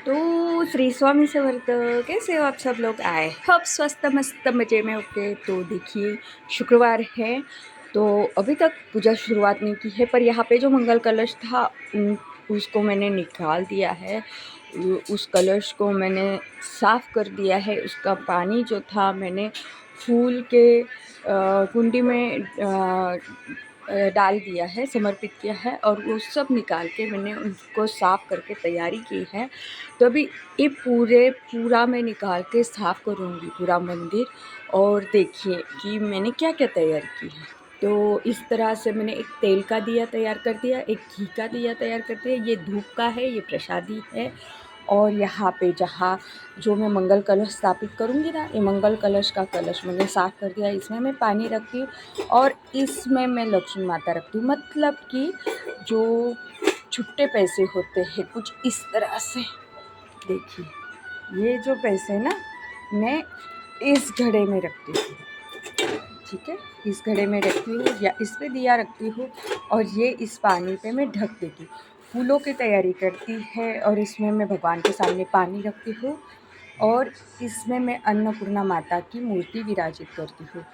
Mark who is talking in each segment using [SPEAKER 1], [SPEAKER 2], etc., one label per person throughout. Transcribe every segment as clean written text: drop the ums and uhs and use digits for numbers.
[SPEAKER 1] तो श्री स्वामी समर्थ। कैसे हो आप सब लोग? आए होप स्वस्थ मस्त मज़े में होके। तो देखिए, शुक्रवार है तो अभी तक पूजा शुरुआत नहीं की है, पर यहाँ पे जो मंगल कलश था उसको मैंने निकाल दिया है। उस कलश को मैंने साफ़ कर दिया है। उसका पानी जो था मैंने फूल के कुंडी में डाल दिया है, समर्पित किया है, और वो सब निकाल के मैंने उसको साफ़ करके तैयारी की है। तो अभी ये पूरा मैं निकाल के साफ़ करूँगी पूरा मंदिर, और देखिए कि मैंने क्या क्या तैयार की है। तो इस तरह से मैंने एक तेल का दिया तैयार कर दिया, एक घी का दिया तैयार कर दिया, ये धूप का है, ये प्रसादी है। और यहाँ पे जहाँ जो मैं मंगल कलश स्थापित करूँगी ना, ये मंगल कलश का कलश मैंने साफ़ कर दिया। इसमें मैं पानी रखती हूँ और इसमें मैं लक्ष्मी माता रखती हूँ। मतलब कि जो छुट्टे पैसे होते हैं कुछ इस तरह से, देखिए ये जो पैसे ना मैं इस घड़े में रखती हूँ, ठीक है, इस घड़े में रखती हूँ या इस पे दिया रखती हूँ, और ये इस पानी पे मैं ढक देती हूँ। फूलों की तैयारी करती है और इसमें मैं भगवान के सामने पानी रखती हूँ, और इसमें मैं अन्नपूर्णा माता की मूर्ति विराजित करती हूँ।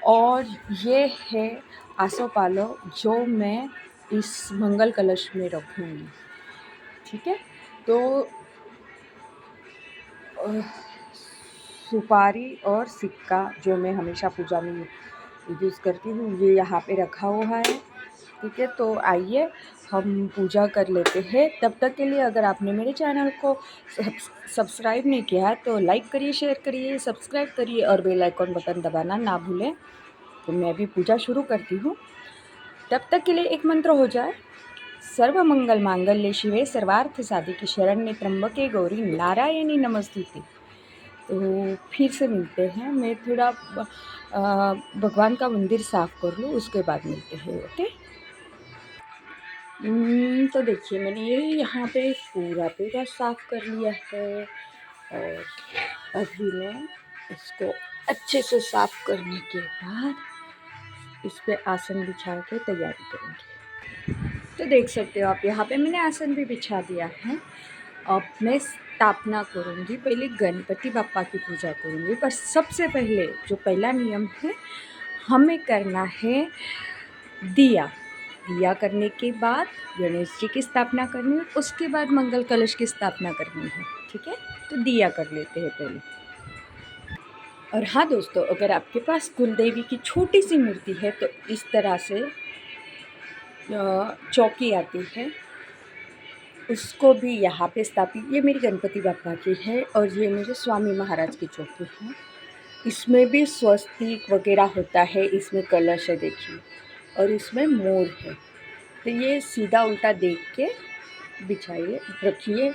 [SPEAKER 1] और ये है आसोपालव जो मैं इस मंगल कलश में रखूँगी, ठीक है। तो सुपारी और सिक्का जो मैं हमेशा पूजा में यूज़ करती हूँ, ये यहाँ पे रखा हुआ है, ठीक है। तो आइए हम पूजा कर लेते हैं। तब तक के लिए अगर आपने मेरे चैनल को सब्सक्राइब नहीं किया है तो लाइक करिए, शेयर करिए, सब्सक्राइब करिए और बेल आइकॉन बटन दबाना ना भूलें। तो मैं अभी पूजा शुरू करती हूँ। तब तक के लिए एक मंत्र हो जाए। सर्व मंगल मांगल्ये शिवे सर्वार्थ साधिके शरण्ये त्र्यंबके गौरी नारायणी नमस्तुते। तो फिर से मिलते हैं। मैं थोड़ा भगवान का मंदिर साफ़ कर लूँ, उसके बाद मिलते हैं, ओके। तो देखिए मैंने ये यहाँ पे पूरा साफ़ कर लिया है, और अभी मैं इसको अच्छे से साफ़ करने के बाद इस पे आसन बिछा के तैयारी करूँगी। तो देख सकते हो आप, यहाँ पे मैंने आसन भी बिछा दिया है। अब मैं स्थापना करूँगी, पहले गणपति बाप्पा की पूजा करूँगी। पर सबसे पहले जो पहला नियम है, हमें करना है दिया। दिया करने के बाद गणेश जी की स्थापना करनी है, उसके बाद मंगल कलश की स्थापना करनी है, ठीक है। तो दिया कर लेते हैं पहले। और हाँ दोस्तों, अगर आपके पास कुल देवी की छोटी सी मूर्ति है तो इस तरह से चौकी आती है, उसको भी यहाँ पे स्थापित। ये मेरी गणपति बाप्पा की है, और ये मेरे स्वामी महाराज की चौकी है। इसमें भी स्वस्तिक वगैरह होता है, इसमें कलश है देखिए, और इसमें मोर है। तो ये सीधा उल्टा देख के बिछाइए, रखिए।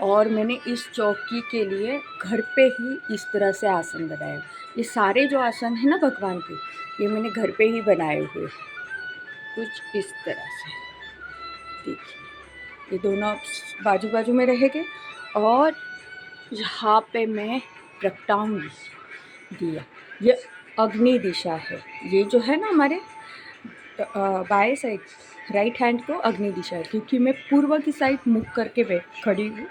[SPEAKER 1] और मैंने इस चौकी के लिए घर पे ही इस तरह से आसन बनाए। ये सारे जो आसन है ना भगवान के, ये मैंने घर पे ही बनाए हुए, कुछ इस तरह से, देखिए ये दोनों बाजू बाजू में रहेंगे। और यहाँ पे मैं प्रगटाऊंगी दिया। ये अग्नि दिशा है, ये जो है ना हमारे बाएं साइड, राइट हैंड को अग्नि दिशा है, क्योंकि मैं पूर्व की साइड मुख करके खड़ी हूँ।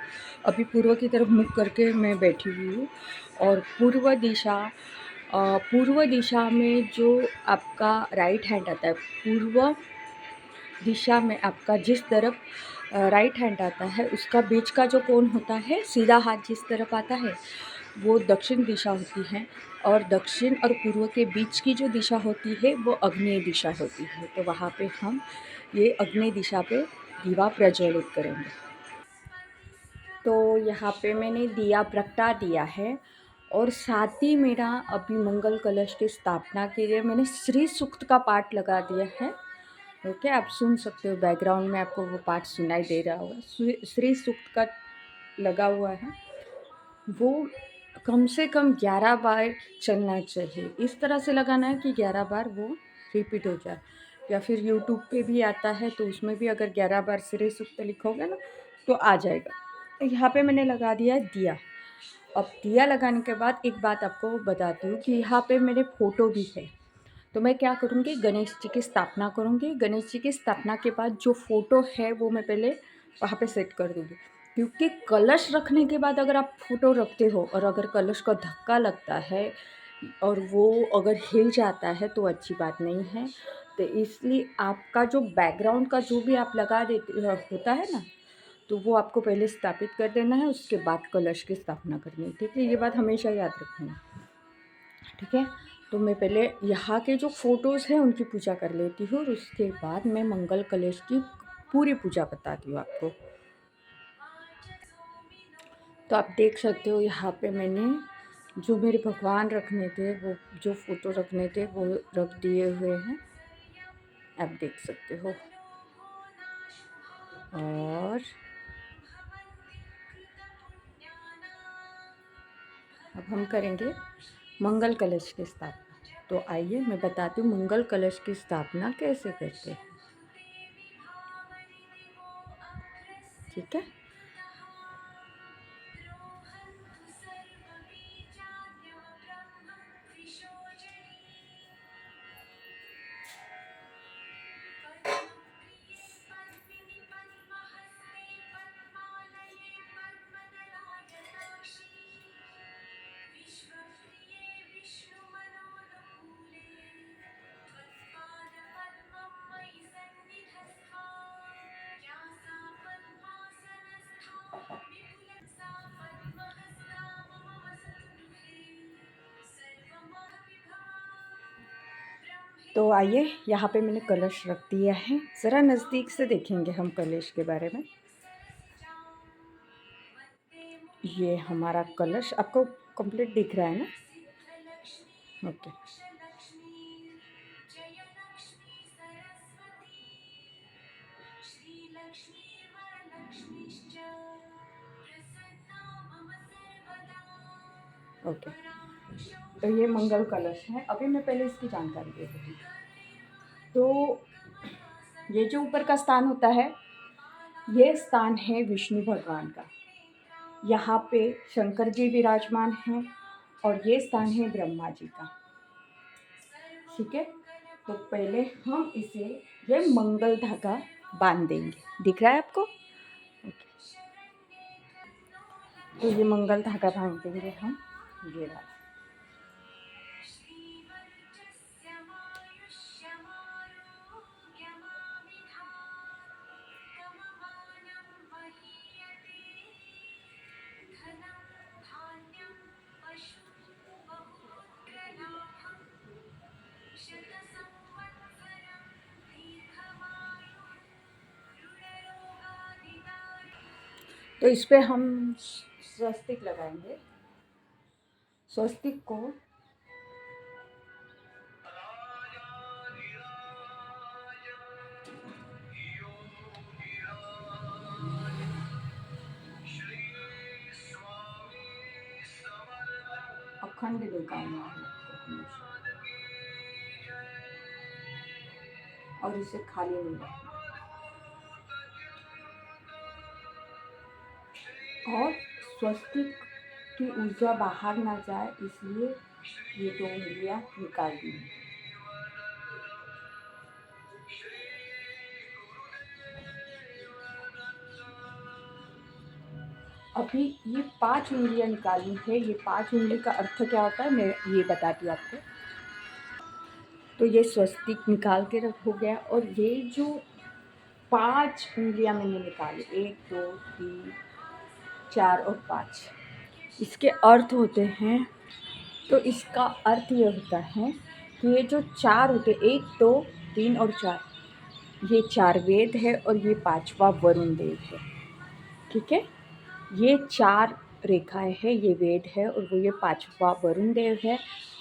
[SPEAKER 1] अभी पूर्व की तरफ मुख करके मैं बैठी हुई हूँ। और पूर्व दिशा में जो आपका राइट हैंड आता है, पूर्व दिशा में आपका जिस तरफ राइट हैंड आता है, उसका बीच का जो कोण होता है, सीधा हाथ जिस तरफ आता है, वो दक्षिण दिशा होती है। और दक्षिण और पूर्व के बीच की जो दिशा होती है वो अग्नेय दिशा होती है। तो वहाँ पे हम ये अग्नेय दिशा पे दीवा प्रज्वलित करेंगे। तो यहाँ पे मैंने दिया प्रगटा दिया है, और साथ ही मेरा अभी मंगल कलश की स्थापना के लिए मैंने श्री सूक्त का पाठ लगा दिया है, ओके। आप सुन सकते हो, बैकग्राउंड में आपको वो पाठ सुनाई दे रहा होगा। श्री सूक्त का लगा हुआ है, वो कम से कम 11 बार चलना चाहिए। इस तरह से लगाना है कि 11 बार वो रिपीट हो जाए। या फिर यूट्यूब पे भी आता है, तो उसमें भी अगर 11 बार श्री सूक्त लिखोगे ना तो आ जाएगा। तो यहाँ पे मैंने लगा दिया है दिया। अब दिया लगाने के बाद एक बात आपको बताती हूँ कि यहाँ पे मेरे फ़ोटो भी है। तो मैं क्या करूँगी, गणेश जी की स्थापना करूँगी। गणेश जी की स्थापना के बाद जो फ़ोटो है वो मैं पहले वहाँ पे सेट कर दूँगी। क्योंकि कलश रखने के बाद अगर आप फ़ोटो रखते हो और अगर कलश को धक्का लगता है और वो अगर हिल जाता है तो अच्छी बात नहीं है। तो इसलिए आपका जो बैकग्राउंड का जो भी आप लगा देते होता है ना, तो वो आपको पहले स्थापित कर देना है, उसके बाद कलश की स्थापना करनी है। ठीक है, ये बात हमेशा याद रखनी है। ठीक है, तो मैं पहले यहाँ के जो फ़ोटोज़ हैं उनकी पूजा कर लेती हूँ और उसके बाद मैं मंगल कलश की पूरी पूजा बताती हूँ आपको। तो आप देख सकते हो यहाँ पे मैंने जो मेरे भगवान रखने थे, वो जो फ़ोटो रखने थे वो रख दिए हुए हैं, आप देख सकते हो। और अब हम करेंगे मंगल कलश की स्थापना। तो आइए मैं बताती हूँ मंगल कलश की स्थापना कैसे करते हैं। ठीक है, तो आइए यहाँ पे मैंने कलश रख दिया है। ज़रा नज़दीक से देखेंगे हम कलश के बारे में। ये हमारा कलश आपको कंप्लीट दिख रहा है ना? ओके। ओके, तो ये मंगल कलश है। अभी मैं पहले इसकी जानकारी दे दूँगी। तो ये जो ऊपर का स्थान होता है, ये स्थान है विष्णु भगवान का। यहाँ पे शंकर जी विराजमान हैं और ये स्थान है ब्रह्मा जी का। ठीक है, तो पहले हम इसे ये मंगल धागा बांध देंगे। दिख रहा है आपको? ओके, तो ये मंगल धागा बांध देंगे हम, ये वाला। तो इस पे हम स्वस्तिक लगाएंगे। स्वस्तिक को अखंड निकालना है आपको हमेशा, और इसे खाली नहीं रखना। और स्वस्तिक की ऊर्जा बाहर ना जाए इसलिए ये दो उंगलियां निकाल दी। अभी ये 5 उंगलियां निकाली है। ये 5 उंगली का अर्थ क्या होता है मैं ये बताती हूँ आपको। तो ये स्वस्तिक निकाल के रख हो गया, और ये जो 5 उंगलियां मैंने निकाली, 1 2 3 4 और 5, इसके अर्थ होते हैं। तो इसका अर्थ ये होता है कि ये जो 4 होते, 1 2 3 और 4, ये 4 वेद है और ये 5वां वरुण देव है। ठीक है, ये 4 रेखाएं हैं, ये वेद है और वो ये 5वां वरुण देव है।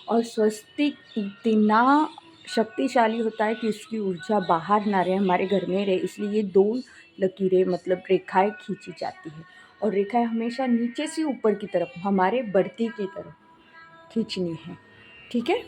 [SPEAKER 1] और स्वस्तिक इतना शक्तिशाली होता है कि उसकी ऊर्जा बाहर ना रहे, हमारे घर में रहे, इसलिए ये 2 लकीरें मतलब रेखाएं खींची जाती है। और रेखाएं हमेशा नीचे से ऊपर की तरफ, हमारे बढ़ती की तरफ खींचनी है। ठीक है,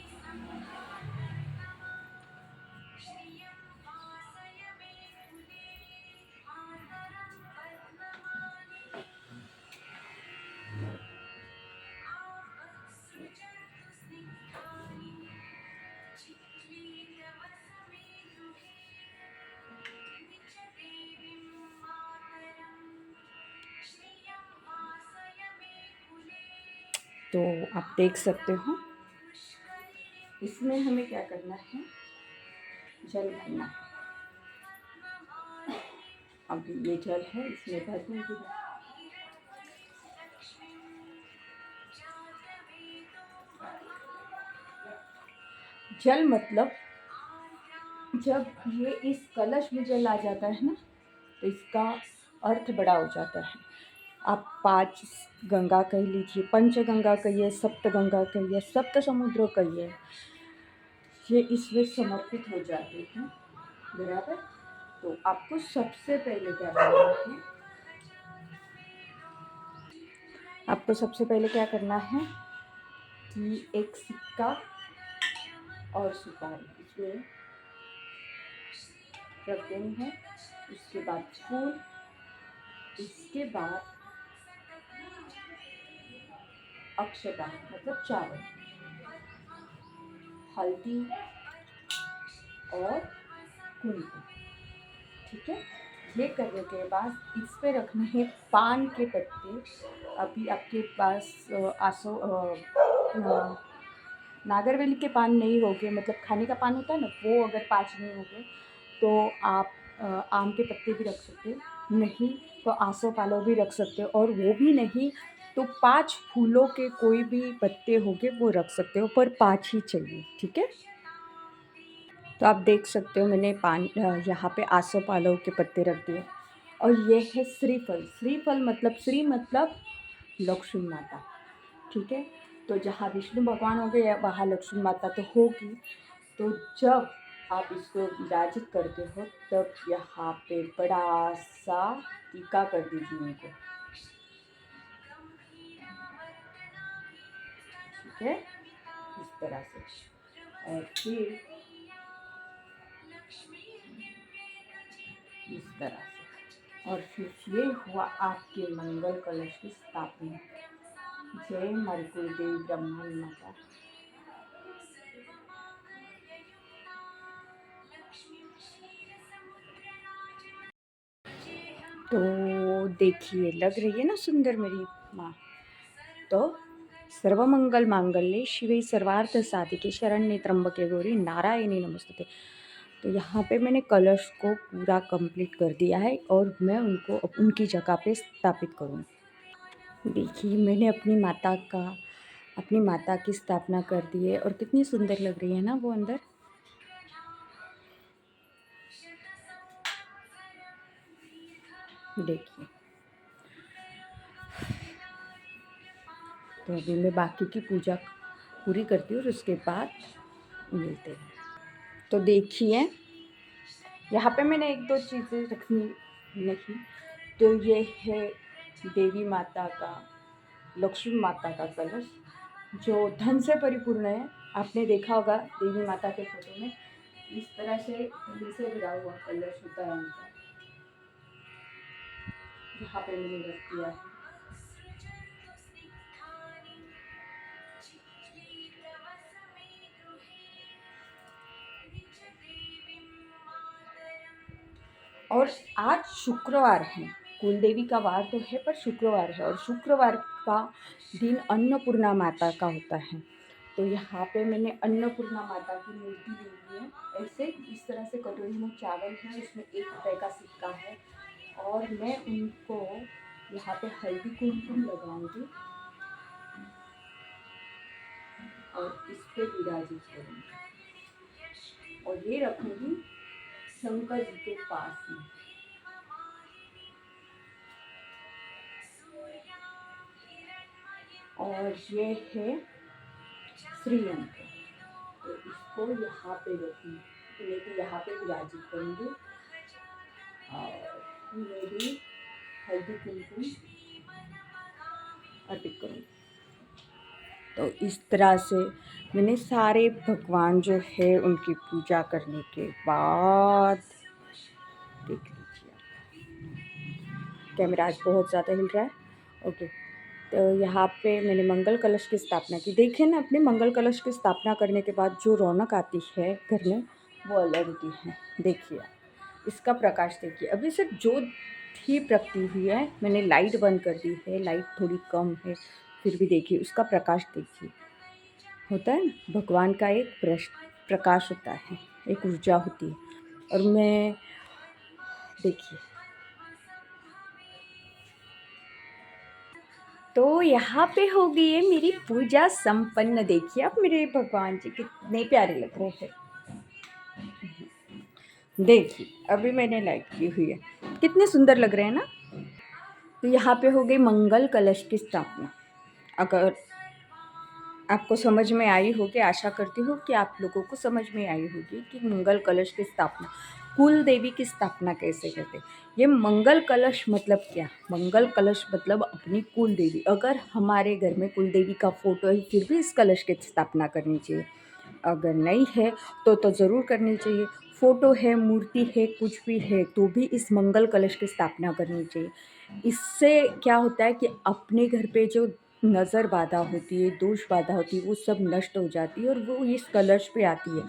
[SPEAKER 1] तो आप देख सकते हो इसमें हमें क्या करना है, जल भरना है। अब ये जल है इसमें भर दूँगी मैं। जल मतलब जब ये इस कलश में जल आ जाता है ना, तो इसका अर्थ बड़ा हो जाता है। आप 5 गंगा कह लीजिए, पंचगंगा कहिए, सप्तगंगा कहिए, सप्त समुद्र कहिए, ये इसमें समर्पित हो जाते हैं, बराबर। तो आपको सबसे पहले क्या करना है, आपको सबसे पहले क्या करना है कि एक सिक्का और सुपारी इसमें रख देनी है। उसके बाद फूल, इसके बाद अक्षता मतलब चावल, हल्दी और कुमकुम, ठीक है। ये करने के बाद इस पे रखने हैं पान के पत्ते। अभी आपके पास नागरवेली के पान नहीं होंगे, मतलब खाने का पान होता है ना, वो अगर 5 नहीं होंगे तो आप आम के पत्ते भी रख सकते हो, नहीं तो आसोपालव भी रख सकते हो, और वो भी नहीं तो 5 फूलों के कोई भी पत्ते होंगे वो रख सकते हो, पर 5 ही चाहिए, ठीक है। तो आप देख सकते हो मैंने यहाँ पे आसोपालव के पत्ते रख दिए। और ये है श्रीफल। श्रीफल मतलब श्री मतलब लक्ष्मी माता, ठीक है। तो जहाँ विष्णु भगवान होंगे वहाँ लक्ष्मी माता तो होगी। तो जब आप इसको विराजित करते हो तब यहाँ पे बड़ा सा टीका कर दीजिए इनको, ठीक है, इस तरह से। और फिर इस तरह से, और फिर ये हुआ आपके मंगल कलश की स्थापना। जय मरकुल देवी ब्रह्मण माता। तो देखिए लग रही है ना सुंदर मेरी माँ। तो सर्वमंगल मांगल्ये शिवे सर्वार्थ साधिके शरण्ये त्र्यंबके गौरी नारायणी नमस्तुते। तो यहाँ पे मैंने कलश को पूरा कंप्लीट कर दिया है और मैं उनको उनकी जगह पे स्थापित करूँ। देखिए मैंने अपनी माता की स्थापना कर दी है और कितनी सुंदर लग रही है ना वो अंदर। देखिए, तो अभी मैं बाकी की पूजा पूरी करती हूँ और उसके बाद मिलते हैं। तो देखिए यहाँ पे मैंने 1-2 चीज़ें रखनी नहीं, तो ये है देवी माता का, लक्ष्मी माता का कलश जो धन से परिपूर्ण है। आपने देखा होगा देवी माता के फोटो में इस तरह से धन से भरा हुआ कलश होता है उनका, यहाँ पे मैंने रख दिया है। और आज शुक्रवार है, कुलदेवी का वार तो है पर शुक्रवार है, और शुक्रवार का दिन अन्नपूर्णा माता का होता है। तो यहाँ पे मैंने अन्नपूर्णा माता की मूर्ति ली हुई है। ऐसे इस तरह से कटोरी में चावल है, उसमें 1 रुपये का सिक्का है, और मैं उनको यहाँ पे हल्दी कुमकुम लगाऊंगी और इस पे विराजित करूँगी, और ये रखूँगी शंकर जी के पास में। और ये है श्रीयंत्र, तो इसको यहाँ पे रखूँगी, मैं यहाँ पे विराजित करूँगी, और मैं भी हल्दी कुमकुम अर्पित करूँगी। तो इस तरह से मैंने सारे भगवान जो है उनकी पूजा करने के बाद, देख लीजिए कैमरा आज बहुत ज़्यादा हिल रहा है, ओके। तो यहाँ पे मैंने मंगल कलश की स्थापना की। देखिए ना, अपने मंगल कलश की स्थापना करने के बाद जो रौनक आती है घर में वो अलग होती है। देखिए इसका प्रकाश देखिए, अभी सिर्फ जोत ही प्रगति हुई है, मैंने लाइट बंद कर दी है, लाइट थोड़ी कम है, फिर भी देखिए उसका प्रकाश देखिए, होता है ना भगवान का एक प्रकाश होता है, एक ऊर्जा होती है। और मैं देखिए, तो यहाँ पे हो गई है मेरी पूजा संपन्न। देखिए आप मेरे भगवान जी कितने प्यारे लग रहे हैं। देखिए अभी मैंने लाइट की हुई है, कितने सुंदर लग रहे हैं ना। तो यहाँ पे हो गई मंगल कलश की स्थापना। अगर आपको समझ में आई होगी, आशा करती हूँ कि आप लोगों को समझ में आई होगी कि मंगल कलश की स्थापना, कुल देवी की स्थापना कैसे करते। ये मंगल कलश मतलब क्या? मंगल कलश मतलब अपनी कुल देवी। अगर हमारे घर में कुल देवी का फोटो है फिर भी इस कलश की स्थापना करनी चाहिए। अगर नहीं है तो ज़रूर करनी चाहिए। फ़ोटो है, मूर्ति है, कुछ भी है तो भी इस मंगल कलश की स्थापना करनी चाहिए। इससे क्या होता है कि अपने घर पे जो नज़र बाधा होती है, दोष बाधा होती है, वो सब नष्ट हो जाती है और वो इस कलश पे आती है।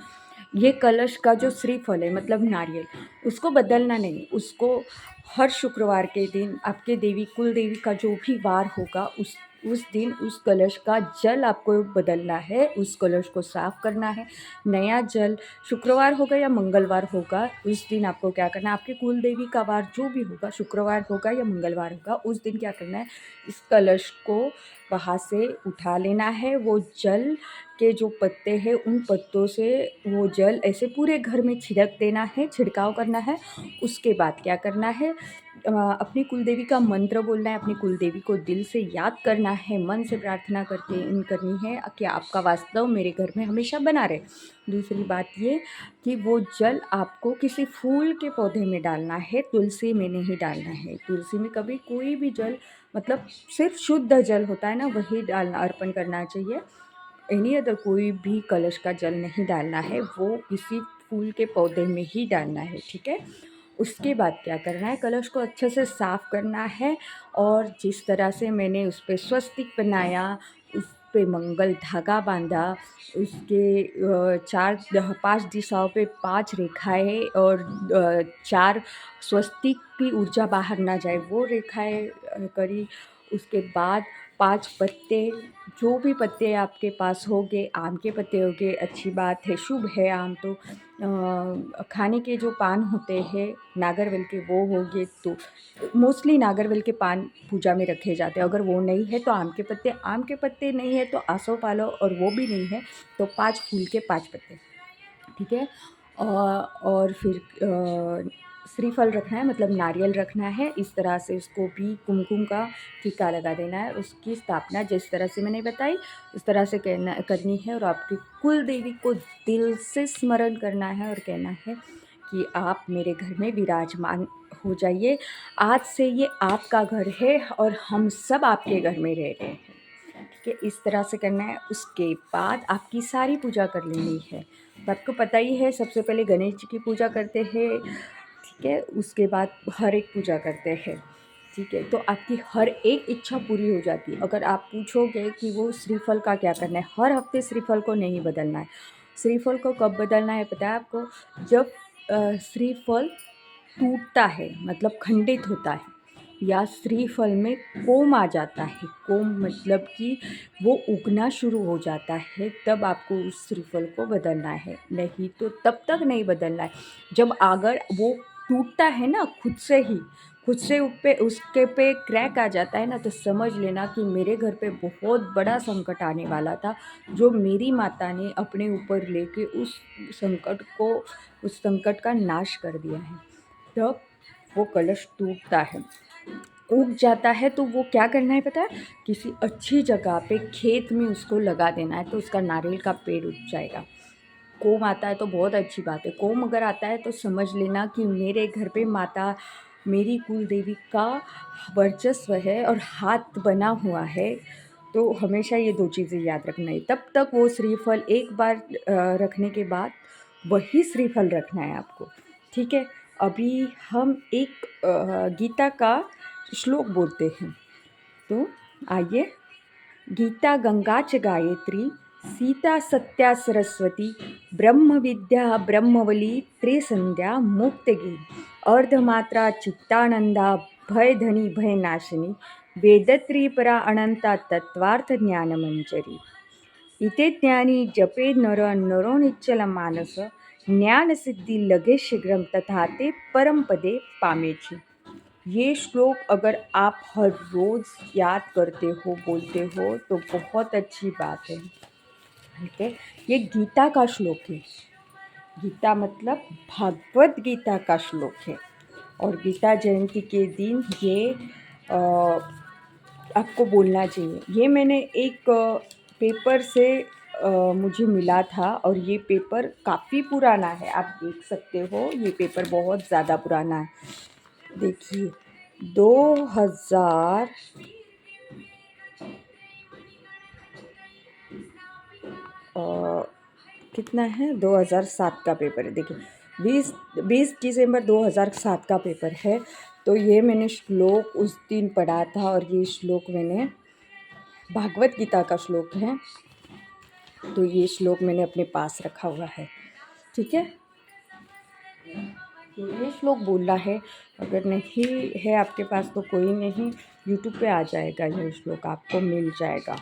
[SPEAKER 1] ये कलश का जो श्रीफल है मतलब नारियल, उसको बदलना नहीं, उसको हर शुक्रवार के दिन आपके देवी कुल देवी का जो भी वार होगा उस दिन उस कलश का जल आपको बदलना है, उस कलश को साफ़ करना है। नया जल, शुक्रवार होगा या मंगलवार होगा, उस दिन आपको क्या करना है, आपके कुल देवी का वार जो भी होगा, शुक्रवार होगा या मंगलवार होगा, उस दिन क्या करना है, इस कलश को वहाँ से उठा लेना है। वो जल के जो पत्ते हैं उन पत्तों से वो जल ऐसे पूरे घर में छिड़क देना है, छिड़काव करना है। उसके बाद क्या करना है, अपनी कुलदेवी का मंत्र बोलना है, अपनी कुलदेवी को दिल से याद करना है, मन से प्रार्थना करनी है कि आपका वास्तव मेरे घर में हमेशा बना रहे। दूसरी बात ये कि वो जल आपको किसी फूल के पौधे में डालना है, तुलसी में नहीं डालना है। तुलसी में कभी कोई भी जल मतलब सिर्फ शुद्ध जल होता है ना, वही डालना, अर्पण करना चाहिए। एनी अदर कोई भी कलश का जल नहीं डालना है, वो किसी फूल के पौधे में ही डालना है, ठीक है। उसके बाद क्या करना है, कलश को अच्छे से साफ़ करना है और जिस तरह से मैंने उस पर स्वस्तिक बनाया, उस पे मंगल धागा बांधा, उसके 5 दिशाओं पे 5 रेखाएँ और 4 स्वस्तिक की ऊर्जा बाहर ना जाए वो रेखाएँ करी। उसके बाद 5 पत्ते, जो भी पत्ते आपके पास होंगे, आम के पत्ते होंगे, अच्छी बात है, शुभ है आम तो। खाने के जो पान होते हैं नागरवेल के वो होंगे तो मोस्टली नागरवेल के पान पूजा में रखे जाते हैं। अगर वो नहीं है तो आम के पत्ते नहीं है तो आसोपालव, और वो भी नहीं है तो 5 फूल के 5 पत्ते, ठीक है। और फिर श्रीफल रखना है मतलब नारियल रखना है। इस तरह से उसको भी कुमकुम का टीका लगा देना है। उसकी स्थापना जिस तरह से मैंने बताई उस तरह से करनी है और आपकी कुल देवी को दिल से स्मरण करना है और कहना है कि आप मेरे घर में विराजमान हो जाइए। आज से ये आपका घर है और हम सब आपके घर में रह रहे हैं, ठीक है। इस तरह से करना है। उसके बाद आपकी सारी पूजा कर लेनी है। तो आपको पता ही है, सबसे पहले गणेश जी की पूजा करते हैं, ठीक है। उसके बाद हर एक पूजा करते हैं, ठीक है। तो आपकी हर एक इच्छा पूरी हो जाती है। अगर आप पूछोगे कि वो श्रीफल का क्या करना है, हर हफ्ते श्रीफल को नहीं बदलना है। श्रीफल को कब बदलना है पता है आपको? जब श्रीफल टूटता है मतलब खंडित होता है या श्रीफल में कोम आ जाता है, कोम मतलब कि वो उगना शुरू हो जाता है, तब आपको उस श्रीफल को बदलना है, नहीं तो तब तक नहीं बदलना है। जब अगर वो टूटता है ना खुद से उसके पे क्रैक आ जाता है ना, तो समझ लेना कि मेरे घर पे बहुत बड़ा संकट आने वाला था, जो मेरी माता ने अपने ऊपर लेके उस संकट का नाश कर दिया है। तब वो कलश टूटता है, उग जाता है, तो वो क्या करना है पता है? किसी अच्छी जगह पे खेत में उसको लगा देना है, तो उसका नारियल का पेड़ उग जाएगा। कोम आता है तो बहुत अच्छी बात है। कोम अगर आता है तो समझ लेना कि मेरे घर पे माता, मेरी कुल देवी का वर्चस्व है और हाथ बना हुआ है। तो हमेशा ये 2 चीज़ें याद रखना है। तब तक वो श्रीफल एक बार रखने के बाद वही श्रीफल रखना है आपको, ठीक है। अभी हम एक गीता का श्लोक बोलते हैं, तो आइए। गीता गंगा च गायत्री, सीता सत्या सरस्वती, ब्रह्म विद्या ब्रह्मवली, त्रिसंध्या मुक्तगी, अर्धमात्रा चित्तानंदा, भय धनी भय नाशिनी, वेदत्रिपरा अनंता तत्वार्थ ज्ञानमंजरी इथे ज्ञानी जपे नर नरो निश्चल मानस ज्ञान सिद्धि लगे शीघ्रम तथा ते परम पदे पामेची। ये श्लोक अगर आप हर रोज़ याद करते हो, बोलते हो तो बहुत अच्छी बात है। ठीक है, ये गीता का श्लोक है। गीता मतलब भागवत गीता का श्लोक है और गीता जयंती के दिन ये आपको बोलना चाहिए। ये मैंने एक पेपर से मुझे मिला था और ये पेपर काफ़ी पुराना है, आप देख सकते हो ये पेपर बहुत ज़्यादा पुराना है। देखिए 2000 कितना है 2007 का पेपर है। देखिए 20 दिसंबर 2007 का पेपर है। तो ये मैंने श्लोक उस दिन पढ़ा था और ये श्लोक मैंने भागवत गीता का श्लोक है, तो ये श्लोक मैंने अपने पास रखा हुआ है। ठीक है, तो ये श्लोक बोलना है, अगर नहीं है आपके पास तो कोई नहीं, यूट्यूब पे आ जाएगा, ये श्लोक आपको मिल जाएगा।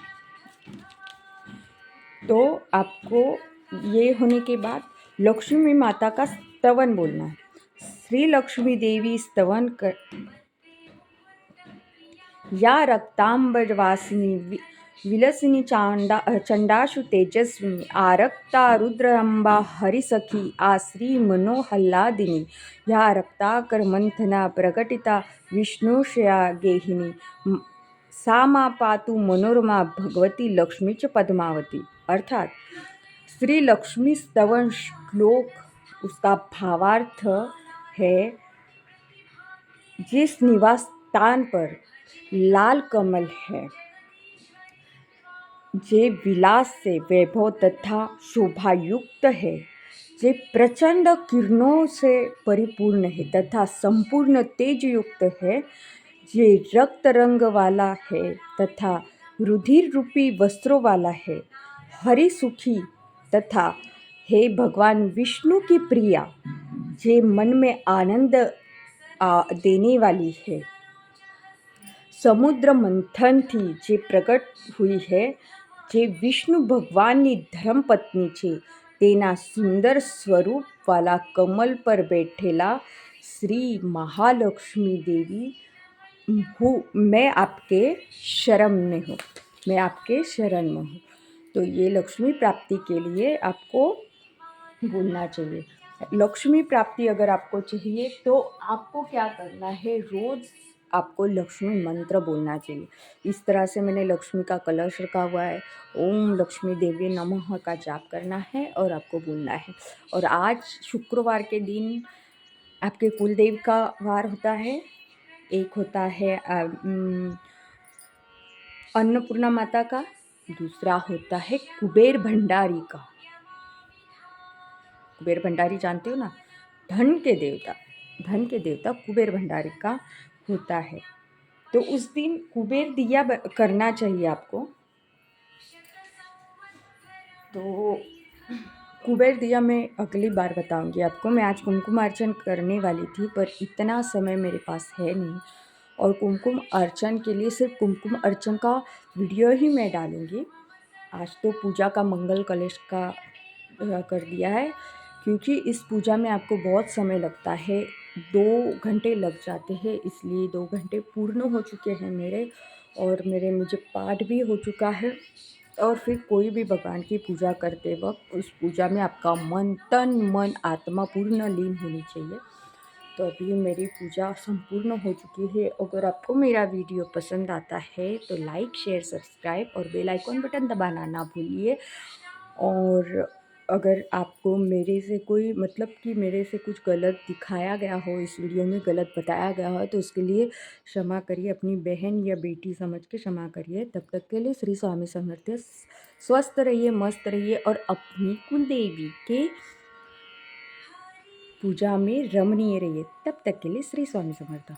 [SPEAKER 1] तो आपको ये होने के बाद लक्ष्मी माता का स्तवन बोलना है। श्री लक्ष्मी देवी स्तवन कर या रक्तांबरवासिनी विलसिनी चंडाशु तेजस्विनी आरक्ता रुद्रअंबा हरिसखी आश्री मनोहल्लादिनी या रक्ताकर मंथना प्रकटिता विष्णुशया गेहिनी सा मा पातु मनोरमा भगवती लक्ष्मी च पद्मावती। अर्थात श्री लक्ष्मी स्तवन श्लोक उसका भावार्थ है, जिस निवास स्थान पर लाल कमल है, जे विलास से वैभव तथा शोभायुक्त है, जे प्रचंड किरणों से परिपूर्ण है तथा संपूर्ण तेजयुक्त है, जे रक्त रंग वाला है तथा रुधिर रूपी वस्त्रों वाला है, हरि सुखी तथा हे भगवान विष्णु की प्रिया, जे मन में आनंद देने वाली है, समुद्र मंथन थी जे प्रकट हुई है, જે વિષ્ણુ ભગવાનની ધર્મપત્ની છે, તેના સુંદર સ્વરૂપવાળા કમલ પર બેઠેલા શ્રી महालक्ष्मी देवी मैं आपके शरण में हूँ, मैं आपके शरण में हूँ। तो ये लक्ष्मी प्राप्ति के लिए आपको बोलना चाहिए। लक्ष्मी प्राप्ति अगर आपको चाहिए तो आपको क्या करना है, रोज़ आपको लक्ष्मी मंत्र बोलना चाहिए। इस तरह से मैंने लक्ष्मी का कलश रखा हुआ है, ओम लक्ष्मी देवी नमः का जाप करना है और आपको बोलना है। और आज शुक्रवार के दिन आपके कुलदेव का वार होता है, एक होता है अन्नपूर्णा माता का, दूसरा होता है कुबेर भंडारी का। कुबेर भंडारी जानते हो ना, धन के देवता कुबेर भंडारी का होता है। तो उस दिन कुबेर दिया करना चाहिए आपको। तो कुबेर दिया मैं अगली बार बताऊंगी आपको। मैं आज कुमकुम अर्चन करने वाली थी पर इतना समय मेरे पास है नहीं, और कुमकुम अर्चन के लिए सिर्फ कुमकुम अर्चन का वीडियो ही मैं डालूंगी। आज तो पूजा का मंगल कलश का कर दिया है, क्योंकि इस पूजा में आपको बहुत समय लगता है, 2 घंटे लग जाते हैं, इसलिए 2 घंटे पूर्ण हो चुके हैं मेरे, और मुझे पाठ भी हो चुका है। और फिर कोई भी भगवान की पूजा करते वक्त उस पूजा में आपका मन, तन मन आत्मा पूर्ण लीन होनी चाहिए। तो अभी मेरी पूजा संपूर्ण हो चुकी है। अगर आपको मेरा वीडियो पसंद आता है तो लाइक, शेयर, सब्सक्राइब और बेल आइकॉन बटन दबाना ना भूलिए। और अगर आपको मेरे से कोई मेरे से कुछ गलत दिखाया गया हो, इस वीडियो में गलत बताया गया हो, तो उसके लिए क्षमा करिए, अपनी बहन या बेटी समझ के क्षमा करिए। तब तक के लिए श्री स्वामी समर्थ। स्वस्थ रहिए, मस्त रहिए और अपनी कुलदेवी के पूजा में रमणीय रहिए। तब तक के लिए श्री स्वामी समर्थ।